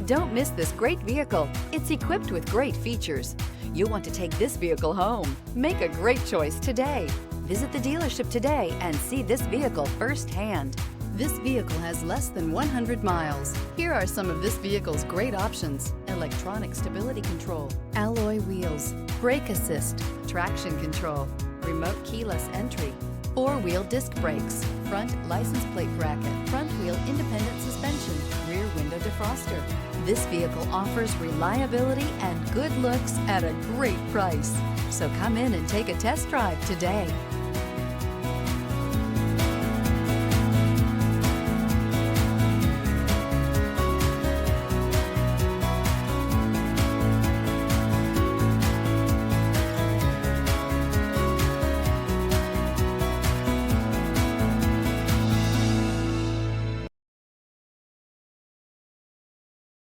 Don't miss this great vehicle. It's equipped with great features. You'll want to take this vehicle home. Make a great choice today. Visit the dealership today and see this vehicle firsthand. This vehicle has less than 100 miles. Here are some of this vehicle's great options: electronic stability control, alloy wheels, brake assist, traction control, remote keyless entry, four-wheel disc brakes, front license plate bracket, front wheel independent suspension, rear window defroster. This vehicle offers reliability and good looks at a great price. So come in and take a test drive today.